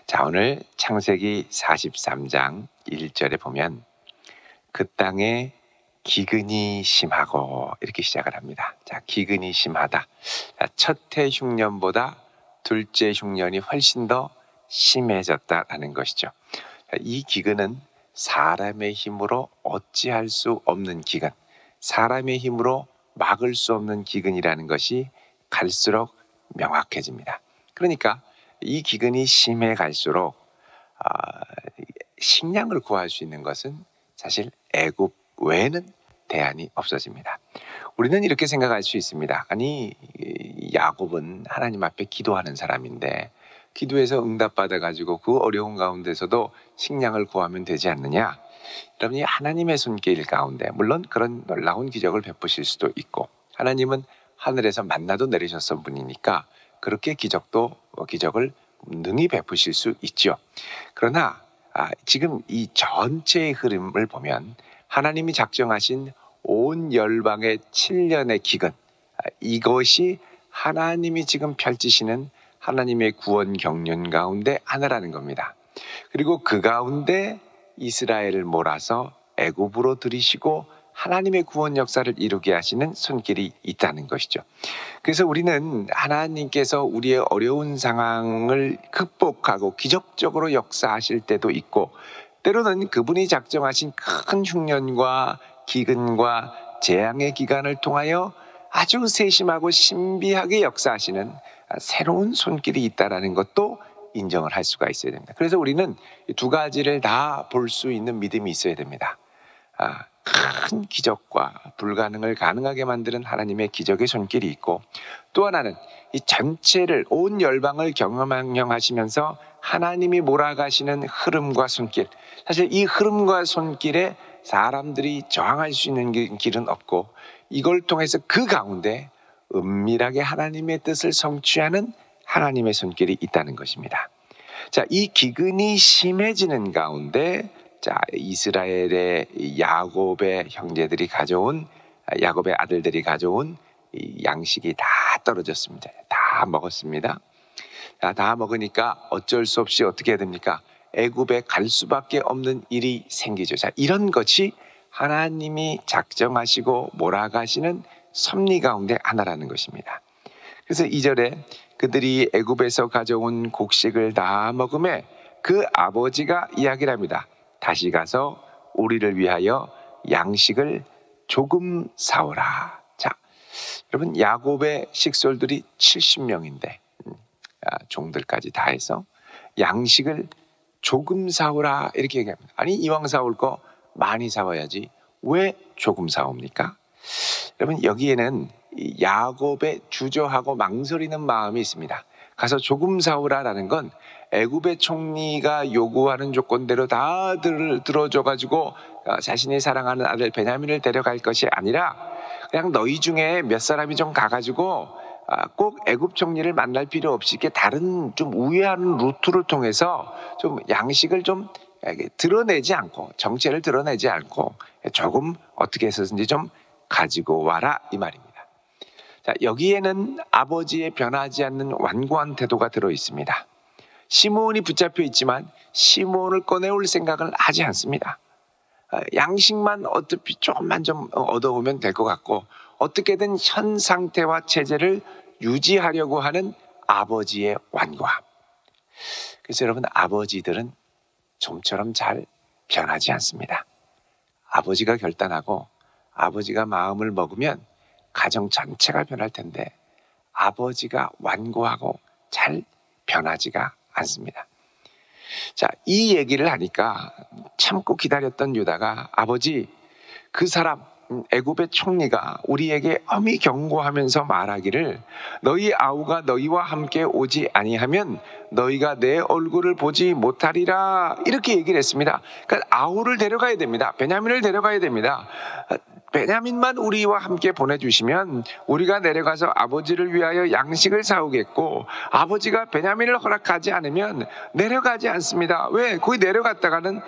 자, 오늘 창세기 43장 1절에 보면 그 땅에 기근이 심하고 이렇게 시작을 합니다. 자, 기근이 심하다. 자, 첫해 흉년보다 둘째 흉년이 훨씬 더 심해졌다라는 것이죠. 자, 이 기근은 사람의 힘으로 어찌할 수 없는 기근, 사람의 힘으로 막을 수 없는 기근이라는 것이 갈수록 명확해집니다. 그러니까 이 기근이 심해 갈수록 식량을 구할 수 있는 것은 사실 애굽 외에는 대안이 없어집니다. 우리는 이렇게 생각할 수 있습니다. 아니, 야곱은 하나님 앞에 기도하는 사람인데 기도해서 응답받아가지고 그 어려운 가운데서도 식량을 구하면 되지 않느냐? 여러분이 하나님의 손길 가운데 물론 그런 놀라운 기적을 베푸실 수도 있고, 하나님은 하늘에서 만나도 내리셨던 분이니까 그렇게 기적을 능히 베푸실 수 있죠. 그러나 지금 이 전체의 흐름을 보면 하나님이 작정하신 온 열방의 7년의 기근, 이것이 하나님이 지금 펼치시는 하나님의 구원 경륜 가운데 하나라는 겁니다. 그리고 그 가운데 이스라엘을 몰아서 애굽으로 들이시고 하나님의 구원 역사를 이루게 하시는 손길이 있다는 것이죠. 그래서 우리는 하나님께서 우리의 어려운 상황을 극복하고 기적적으로 역사하실 때도 있고, 때로는 그분이 작정하신 큰 흉년과 기근과 재앙의 기간을 통하여 아주 세심하고 신비하게 역사하시는 새로운 손길이 있다는 것도 인정을 할 수가 있어야 됩니다. 그래서 우리는 두 가지를 다 볼 수 있는 믿음이 있어야 됩니다. 큰 기적과 불가능을 가능하게 만드는 하나님의 기적의 손길이 있고, 또 하나는 이 전체를 온 열방을 경험하시면서 하나님이 몰아가시는 흐름과 손길, 사실 이 흐름과 손길에 사람들이 저항할 수 있는 길은 없고, 이걸 통해서 그 가운데 은밀하게 하나님의 뜻을 성취하는 하나님의 손길이 있다는 것입니다. 자, 이 기근이 심해지는 가운데 이스라엘의 야곱의 형제들이 가져온, 야곱의 아들들이 가져온 이 양식이 다 떨어졌습니다. 다 먹었습니다. 다 먹으니까 어쩔 수 없이 어떻게 해야 됩니까? 애굽에 갈 수밖에 없는 일이 생기죠. 자, 이런 것이 하나님이 작정하시고 몰아가시는 섭리 가운데 하나라는 것입니다. 그래서 2절에 그들이 애굽에서 가져온 곡식을 다 먹음에 그 아버지가 이야기를 합니다. 다시 가서 우리를 위하여 양식을 조금 사오라. 자, 여러분, 야곱의 식솔들이 70명인데 종들까지 다 해서 양식을 조금 사오라 이렇게 얘기합니다. 아니, 이왕 사올 거 많이 사와야지 왜 조금 사옵니까? 여러분, 여기에는 야곱의 주저하고 망설이는 마음이 있습니다. 가서 조금 사오라라는 건 애굽의 총리가 요구하는 조건대로 다 들어줘가지고 자신이 사랑하는 아들 베냐민을 데려갈 것이 아니라 그냥 너희 중에 몇 사람이 좀 가가지고 꼭 애굽 총리를 만날 필요 없이 이렇게 다른 좀 우회하는 루트를 통해서 좀 양식을 좀 드러내지 않고, 정체를 드러내지 않고 조금 어떻게 해서든지 좀 가지고 와라 이 말입니다. 자, 여기에는 아버지의 변하지 않는 완고한 태도가 들어 있습니다. 시므온이 붙잡혀 있지만 시므온을 꺼내올 생각을 하지 않습니다. 양식만 어차피 조금만 좀 얻어오면 될 것 같고, 어떻게든 현 상태와 체제를 유지하려고 하는 아버지의 완고함. 그래서 여러분, 아버지들은 좀처럼 잘 변하지 않습니다. 아버지가 결단하고 아버지가 마음을 먹으면 가정 전체가 변할 텐데 아버지가 완고하고 잘 변하지가 않습니다. 자, 이 얘기를 하니까 참고 기다렸던 유다가 아버지, 그 사람 애굽의 총리가 우리에게 엄히 경고하면서 말하기를 너희 아우가 너희와 함께 오지 아니하면 너희가 내 얼굴을 보지 못하리라 이렇게 얘기를 했습니다. 그러니까 아우를 데려가야 됩니다. 베냐민을 데려가야 됩니다. 베냐민만 우리와 함께 보내주시면 우리가 내려가서 아버지를 위하여 양식을 사오겠고, 아버지가 베냐민을 허락하지 않으면 내려가지 않습니다. 왜? 거기 내려갔다가는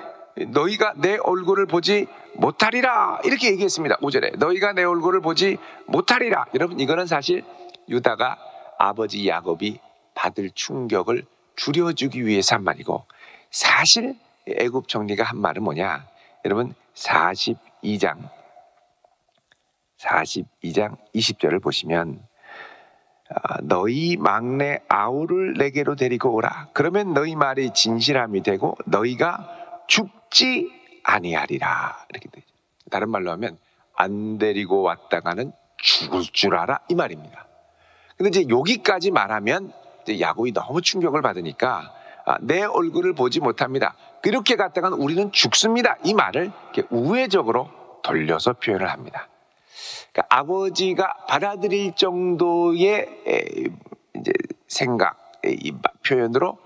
너희가 내 얼굴을 보지 못하리라 이렇게 얘기했습니다. 5절에 너희가 내 얼굴을 보지 못하리라. 여러분, 이거는 사실 유다가 아버지 야곱이 받을 충격을 줄여주기 위해서 한 말이고, 사실 애굽 총리가 한 말은 뭐냐? 여러분 42장 20절을 보시면 너희 막내 아우를 내게로 데리고 오라. 그러면 너희 말이 진실함이 되고 너희가 죽지 아니하리라. 이렇게 되죠. 다른 말로 하면 안 데리고 왔다가는 죽을 줄 알아, 이 말입니다. 근데 이제 여기까지 말하면 이제 야곱이 너무 충격을 받으니까 내 얼굴을 보지 못합니다. 그렇게 갔다가는 우리는 죽습니다. 이 말을 이렇게 우회적으로 돌려서 표현을 합니다. 그러니까 아버지가 받아들일 정도의 이제 생각, 이 표현으로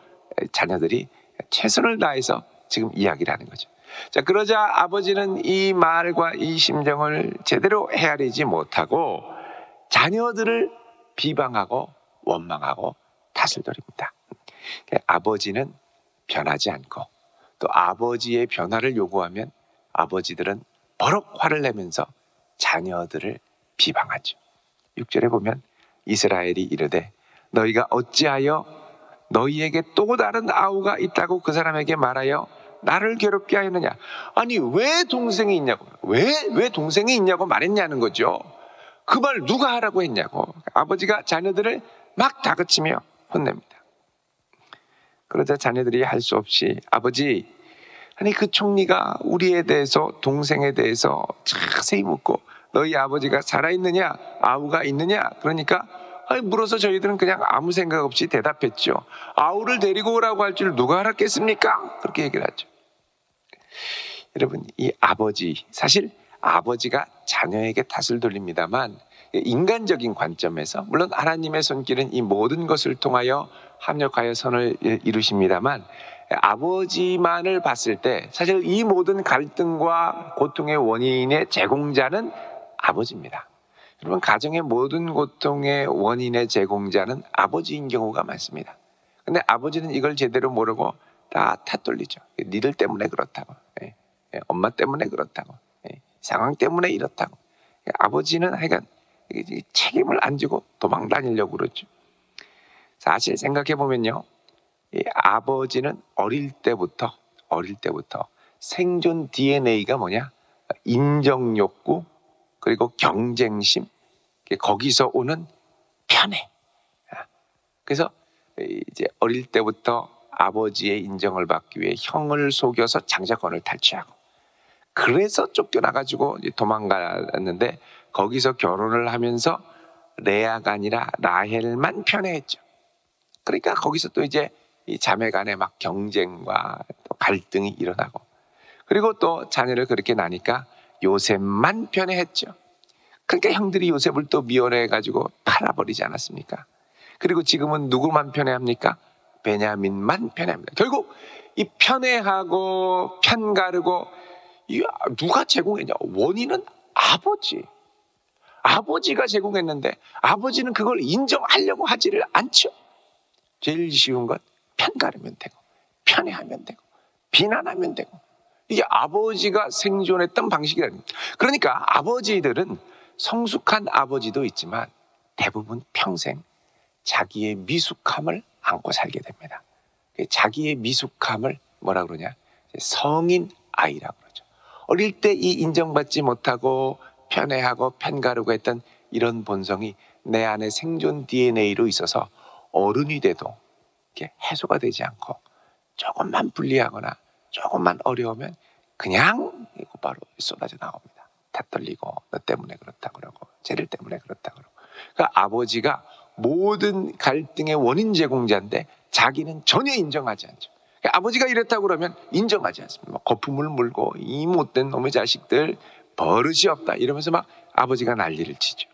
자녀들이 최선을 다해서 지금 이야기를 하는 거죠. 자, 그러자 아버지는 이 말과 이 심정을 제대로 헤아리지 못하고 자녀들을 비방하고 원망하고 탓을 돌립니다. 아버지는 변하지 않고 또 아버지의 변화를 요구하면 아버지들은 버럭 화를 내면서 자녀들을 비방하죠. 6절에 보면 이스라엘이 이르되 너희가 어찌하여 너희에게 또 다른 아우가 있다고 그 사람에게 말하여 나를 괴롭게 하였느냐. 아니 왜 동생이 있냐고, 왜 동생이 있냐고 말했냐는 거죠. 그 말 누가 하라고 했냐고. 아버지가 자녀들을 막 다그치며 혼냅니다. 그러자 자녀들이 할 수 없이 아버지, 아니 그 총리가 우리에 대해서 동생에 대해서 자세히 묻고 너희 아버지가 살아있느냐 아우가 있느냐 그러니까 물어서 저희들은 그냥 아무 생각 없이 대답했죠. 아우를 데리고 오라고 할 줄 누가 알았겠습니까? 그렇게 얘기를 하죠. 여러분, 이 아버지, 사실 아버지가 자녀에게 탓을 돌립니다만 인간적인 관점에서 물론 하나님의 손길은 이 모든 것을 통하여 합력하여 선을 이루십니다만 아버지만을 봤을 때 사실 이 모든 갈등과 고통의 원인의 제공자는 아버지입니다. 여러분, 가정의 모든 고통의 원인의 제공자는 아버지인 경우가 많습니다. 근데 아버지는 이걸 제대로 모르고 다 탓돌리죠. 니들 때문에 그렇다고, 엄마 때문에 그렇다고, 상황 때문에 이렇다고. 아버지는 하여간 책임을 안 지고 도망 다니려고 그러죠. 사실 생각해 보면요, 이 아버지는 어릴 때부터 생존 DNA가 뭐냐? 인정 욕구, 그리고 경쟁심, 거기서 오는 편애. 그래서 이제 어릴 때부터 아버지의 인정을 받기 위해 형을 속여서 장자권을 탈취하고, 그래서 쫓겨나가지고 도망갔는데 거기서 결혼을 하면서 레아가 아니라 라헬만 편애했죠. 그러니까 거기서 또 이제 이 자매 간에 막 경쟁과 또 갈등이 일어나고, 그리고 또 자녀를 그렇게 나니까 요셉만 편애했죠. 그러니까 형들이 요셉을 또 미워해가지고 팔아버리지 않았습니까? 그리고 지금은 누구만 편애합니까? 베냐민만 편애합니다. 결국 이 편애하고 편가르고 누가 제공했냐? 원인은 아버지. 아버지가 제공했는데 아버지는 그걸 인정하려고 하지를 않죠. 제일 쉬운 건 편가르면 되고 편애하면 되고 비난하면 되고, 이게 아버지가 생존했던 방식이랍니다. 그러니까 아버지들은 성숙한 아버지도 있지만 대부분 평생 자기의 미숙함을 안고 살게 됩니다. 자기의 미숙함을 뭐라 그러냐? 성인 아이라고 그러죠. 어릴 때 이 인정받지 못하고 편애하고 편가르고 했던 이런 본성이 내 안에 생존 DNA로 있어서 어른이 돼도 이렇게 해소가 되지 않고 조금만 불리하거나 조금만 어려우면 그냥 곧바로 쏟아져 나옵니다. 탓돌리고 너 때문에 그렇다 그러고 쟤들 때문에 그렇다 그러고. 그러니까 아버지가 모든 갈등의 원인 제공자인데 자기는 전혀 인정하지 않죠. 그러니까 아버지가 이랬다고 그러면 인정하지 않습니다. 거품을 물고 이 못된 놈의 자식들 버릇이 없다 이러면서 막 아버지가 난리를 치죠.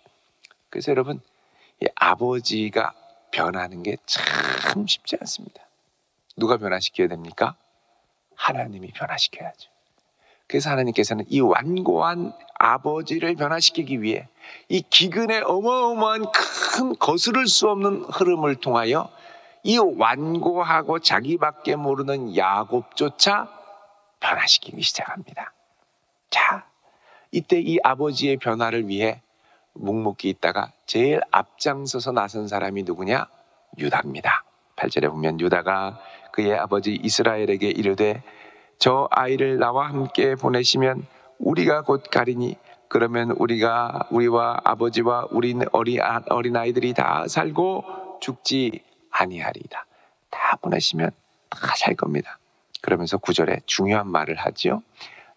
그래서 여러분, 이 아버지가 변하는 게 참 쉽지 않습니다. 누가 변화시켜야 됩니까? 하나님이 변화시켜야죠. 그래서 하나님께서는 이 완고한 아버지를 변화시키기 위해 이 기근의 어마어마한 큰 거스를 수 없는 흐름을 통하여 이 완고하고 자기밖에 모르는 야곱조차 변화시키기 시작합니다. 자, 이때 이 아버지의 변화를 위해 묵묵히 있다가 제일 앞장서서 나선 사람이 누구냐? 유다입니다. 8절에 보면 유다가 그의 아버지 이스라엘에게 이르되 저 아이를 나와 함께 보내시면 우리가 곧 가리니 그러면 우리와 아버지와 우리 어린 아이들이 다 살고 죽지 아니하리이다. 다 보내시면 다 살 겁니다. 그러면서 9절에 중요한 말을 하죠.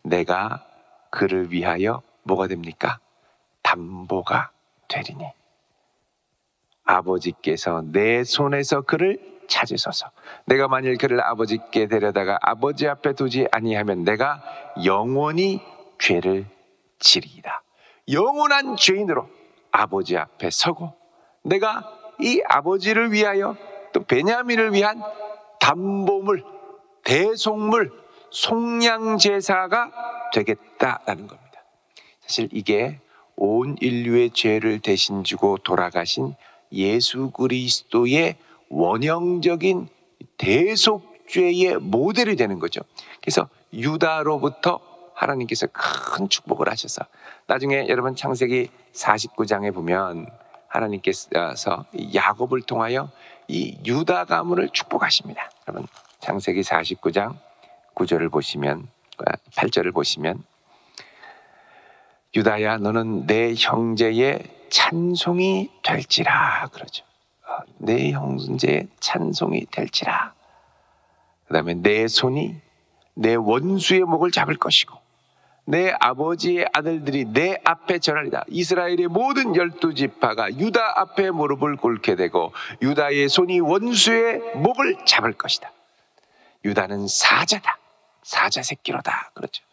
내가 그를 위하여 뭐가 됩니까? 담보가 되리니 아버지께서 내 손에서 그를 찾으소서. 내가 만일 그를 아버지께 데려다가 아버지 앞에 두지 아니하면 내가 영원히 죄를 지리이다. 영원한 죄인으로 아버지 앞에 서고 내가 이 아버지를 위하여 또 베냐민을 위한 담보물, 대속물, 속량제사가 되겠다라는 겁니다. 사실 이게 온 인류의 죄를 대신 지고 돌아가신 예수 그리스도의 원형적인 대속죄의 모델이 되는 거죠. 그래서 유다로부터 하나님께서 큰 축복을 하셔서 나중에 여러분 창세기 49장에 보면 하나님께서 야곱을 통하여 이 유다 가문을 축복하십니다. 여러분 창세기 49장 9절을 보시면 8절을 보시면 유다야 너는 내 형제의 찬송이 될지라 그러죠. 내 형제의 찬송이 될지라. 그 다음에 내 손이 내 원수의 목을 잡을 것이고 내 아버지의 아들들이 내 앞에 절하리다. 이스라엘의 모든 12지파가 유다 앞에 무릎을 꿇게 되고 유다의 손이 원수의 목을 잡을 것이다. 유다는 사자다. 사자 새끼로다. 그렇죠.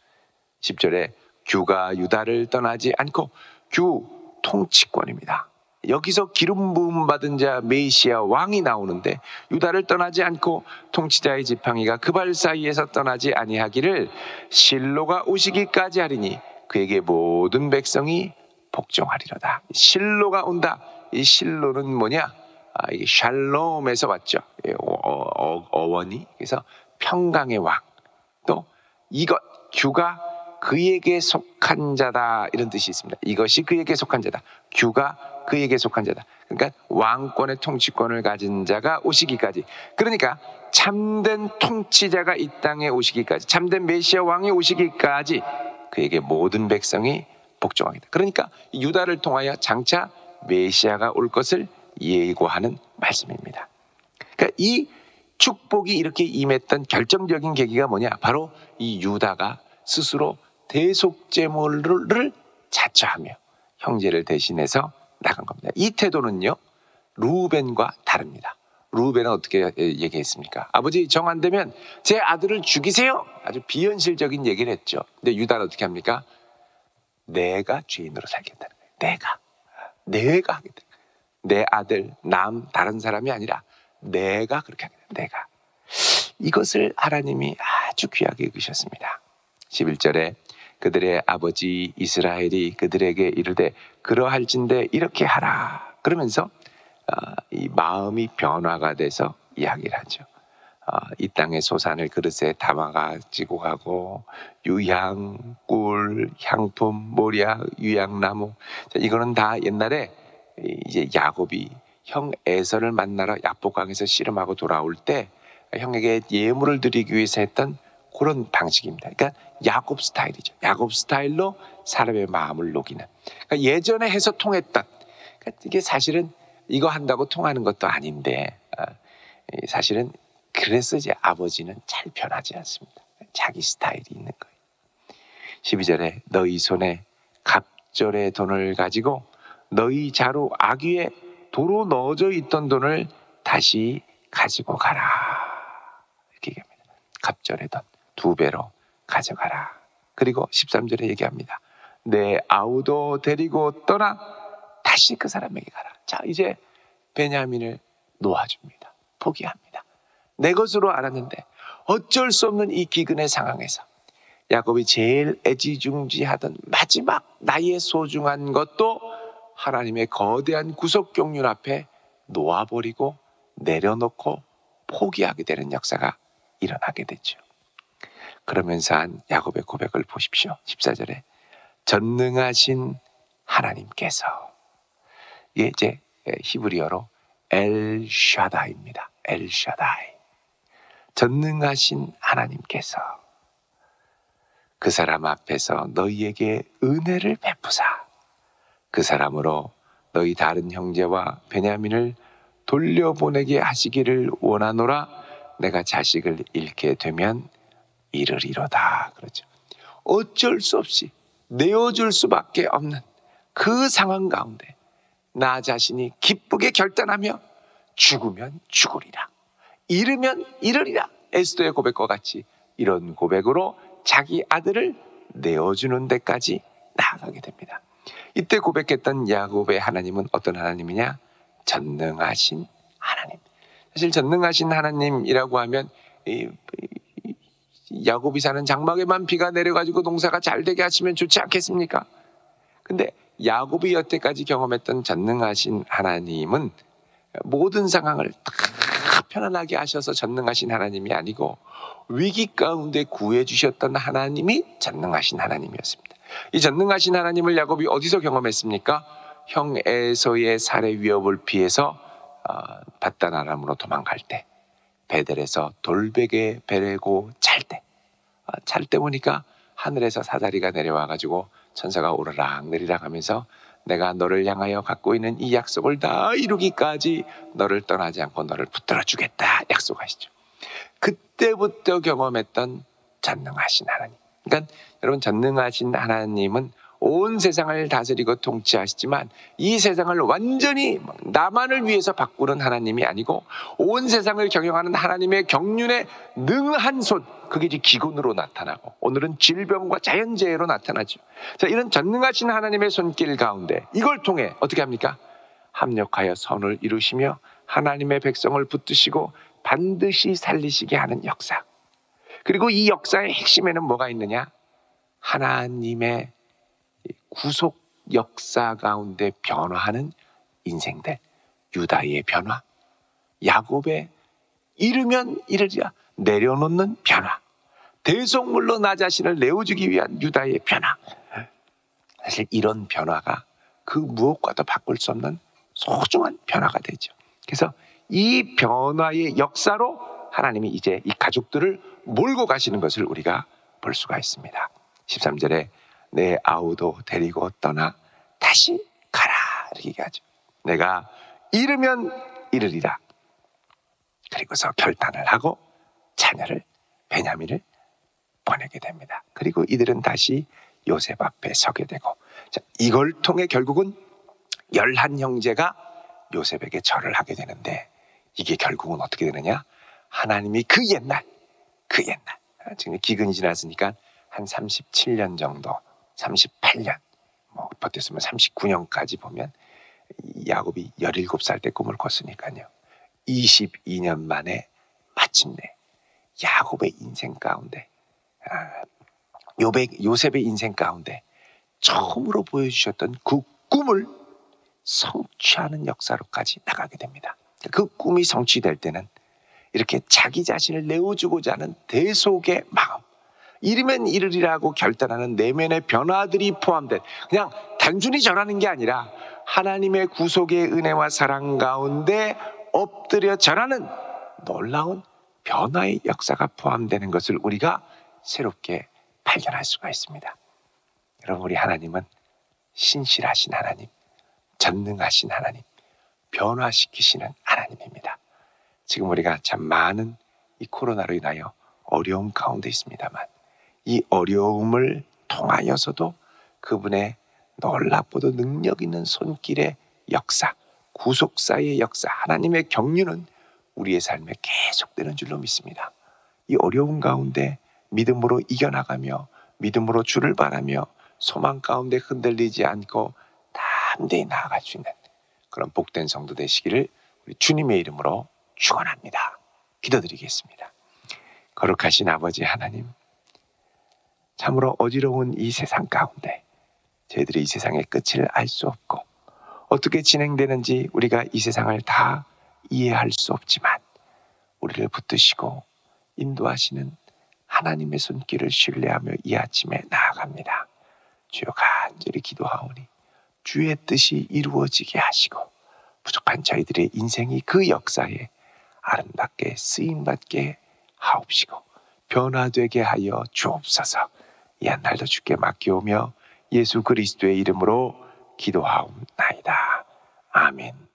10절에 규가 유다를 떠나지 않고 규 통치권입니다. 여기서 기름 부음 받은 자 메시아 왕이 나오는데 유다를 떠나지 않고 통치자의 지팡이가 그 발 사이에서 떠나지 아니하기를 실로가 오시기까지 하리니 그에게 모든 백성이 복종하리로다. 실로가 온다. 이 실로는 뭐냐? 이게 샬롬에서 왔죠. 어원이. 그래서 평강의 왕. 또 이것 규가 그에게 속한 자다 이런 뜻이 있습니다. 이것이 그에게 속한 자다. 규가 그에게 속한 자다. 그러니까 왕권의 통치권을 가진 자가 오시기까지. 그러니까 참된 통치자가 이 땅에 오시기까지, 참된 메시아 왕이 오시기까지 그에게 모든 백성이 복종하겠다. 그러니까 유다를 통하여 장차 메시아가 올 것을 예고하는 말씀입니다. 그러니까 이 축복이 이렇게 임했던 결정적인 계기가 뭐냐? 바로 이 유다가 스스로 대속제물을 자처하며 형제를 대신해서 나간 겁니다. 이 태도는요 루벤과 다릅니다. 루벤은 어떻게 얘기했습니까? 아버지 정 안 되면 제 아들을 죽이세요. 아주 비현실적인 얘기를 했죠. 근데 유다는 어떻게 합니까? 내가 죄인으로 살겠다는 거예요. 내가 하겠다. 내 아들 남 다른 사람이 아니라 내가 그렇게 하겠다. 내가. 이것을 하나님이 아주 귀하게 여기셨습니다. 11절에 그들의 아버지 이스라엘이 그들에게 이르되 그러할진대 이렇게 하라. 그러면서 이 마음이 변화가 돼서 이야기를 하죠. 이 땅의 소산을 그릇에 담아가지고 가고 유향, 꿀, 향품, 모략, 유향나무. 이거는 다 옛날에 이제 야곱이 형 에서를 만나러 야복강에서 씨름하고 돌아올 때 형에게 예물을 드리기 위해서 했던 그런 방식입니다. 그러니까 야곱 스타일이죠. 야곱 스타일로 사람의 마음을 녹이는. 그러니까 예전에 해서 통했던. 그러니까 이게 사실은 이거 한다고 통하는 것도 아닌데 사실은 그래서 이제 아버지는 잘 변하지 않습니다. 자기 스타일이 있는 거예요. 12절에 너희 손에 갑절의 돈을 가지고 너희 자루 아귀에 도로 넣어져 있던 돈을 다시 가지고 가라. 이렇게 얘기합니다. 갑절의 돈 2배로 가져가라. 그리고 13절에 얘기합니다. 내 아우도 데리고 떠나 다시 그 사람에게 가라. 자, 이제 베냐민을 놓아줍니다. 포기합니다. 내 것으로 알았는데 어쩔 수 없는 이 기근의 상황에서 야곱이 제일 애지중지하던 마지막 나의 소중한 것도 하나님의 거대한 구속경륜 앞에 놓아버리고 내려놓고 포기하게 되는 역사가 일어나게 됐죠. 그러면서 한 야곱의 고백을 보십시오. 14절에 전능하신 하나님께서, 이게 이제 히브리어로 엘샤다입니다. 엘샤다이, 전능하신 하나님께서 그 사람 앞에서 너희에게 은혜를 베푸사 그 사람으로 너희 다른 형제와 베냐민을 돌려보내게 하시기를 원하노라. 내가 자식을 잃게 되면 이르리로다. 그렇죠. 어쩔 수 없이 내어줄 수밖에 없는 그 상황 가운데 나 자신이 기쁘게 결단하며 죽으면 죽으리라, 잃으면 잃으리라, 에스더의 고백과 같이 이런 고백으로 자기 아들을 내어주는 데까지 나아가게 됩니다. 이때 고백했던 야곱의 하나님은 어떤 하나님이냐? 전능하신 하나님. 사실 전능하신 하나님이라고 하면 야곱이 사는 장막에만 비가 내려가지고 농사가 잘 되게 하시면 좋지 않겠습니까? 근데 야곱이 여태까지 경험했던 전능하신 하나님은 모든 상황을 다 편안하게 하셔서 전능하신 하나님이 아니고 위기 가운데 구해주셨던 하나님이 전능하신 하나님이었습니다. 이 전능하신 하나님을 야곱이 어디서 경험했습니까? 형 에서의 살해 위협을 피해서 바단 아람으로 도망갈 때, 베델에서 돌베개 베고 잘 때 보니까 하늘에서 사다리가 내려와가지고 천사가 오르락 내리락 하면서 내가 너를 향하여 갖고 있는 이 약속을 다 이루기까지 너를 떠나지 않고 너를 붙들어 주겠다 약속하시죠. 그때부터 경험했던 전능하신 하나님. 그러니까 여러분, 전능하신 하나님은 온 세상을 다스리고 통치하시지만 이 세상을 완전히 나만을 위해서 바꾸는 하나님이 아니고 온 세상을 경영하는 하나님의 경륜에 능한 손, 그게 이제 기근으로 나타나고 오늘은 질병과 자연재해로 나타나죠. 자, 이런 전능하신 하나님의 손길 가운데 이걸 통해 어떻게 합니까? 합력하여 선을 이루시며 하나님의 백성을 붙드시고 반드시 살리시게 하는 역사. 그리고 이 역사의 핵심에는 뭐가 있느냐? 하나님의 구속 역사 가운데 변화하는 인생들, 유다의 변화, 야곱의 잃으면 잃으리라 내려놓는 변화, 대속물로 나 자신을 내어주기 위한 유다의 변화. 사실 이런 변화가 그 무엇과도 바꿀 수 없는 소중한 변화가 되죠. 그래서 이 변화의 역사로 하나님이 이제 이 가족들을 몰고 가시는 것을 우리가 볼 수가 있습니다. 13절에 내 아우도 데리고 떠나 다시 가라 이렇게 얘기하죠. 내가 잃으면 잃으리라. 그리고서 결단을 하고 자녀를, 베냐민을 보내게 됩니다. 그리고 이들은 다시 요셉 앞에 서게 되고, 자, 이걸 통해 결국은 11형제가 요셉에게 절을 하게 되는데, 이게 결국은 어떻게 되느냐? 하나님이 그 옛날 지금 기근이 지났으니까 한 37년 정도, 38년, 버텼으면 39년까지 보면 야곱이 17살 때 꿈을 꿨으니까요. 22년 만에 마침내 야곱의 인생 가운데, 요셉의 인생 가운데 처음으로 보여주셨던 그 꿈을 성취하는 역사로까지 나가게 됩니다. 그 꿈이 성취될 때는 이렇게 자기 자신을 내어주고자 하는 대속의 마음, 잃으면 잃으리라고 결단하는 내면의 변화들이 포함된, 그냥 단순히 전하는 게 아니라 하나님의 구속의 은혜와 사랑 가운데 엎드려 전하는 놀라운 변화의 역사가 포함되는 것을 우리가 새롭게 발견할 수가 있습니다. 여러분, 우리 하나님은 신실하신 하나님, 전능하신 하나님, 변화시키시는 하나님입니다. 지금 우리가 참 많은 이 코로나로 인하여 어려움 가운데 있습니다만, 이 어려움을 통하여서도 그분의 놀랍고도 능력 있는 손길의 역사, 구속사의 역사, 하나님의 경륜은 우리의 삶에 계속되는 줄로 믿습니다. 이 어려움 가운데 믿음으로 이겨나가며 믿음으로 주를 바라며 소망 가운데 흔들리지 않고 담대히 나아갈 수 있는 그런 복된 성도 되시기를 우리 주님의 이름으로 축원합니다. 기도드리겠습니다. 거룩하신 아버지 하나님, 참으로 어지러운 이 세상 가운데 저희들이 이 세상의 끝을 알 수 없고 어떻게 진행되는지 우리가 이 세상을 다 이해할 수 없지만 우리를 붙드시고 인도하시는 하나님의 손길을 신뢰하며 이 아침에 나아갑니다. 주여, 간절히 기도하오니 주의 뜻이 이루어지게 하시고 부족한 저희들의 인생이 그 역사에 아름답게 쓰임받게 하옵시고 변화되게 하여 주옵소서. 이 한 날도 주께 맡기오며 예수 그리스도의 이름으로 기도하옵나이다. 아멘.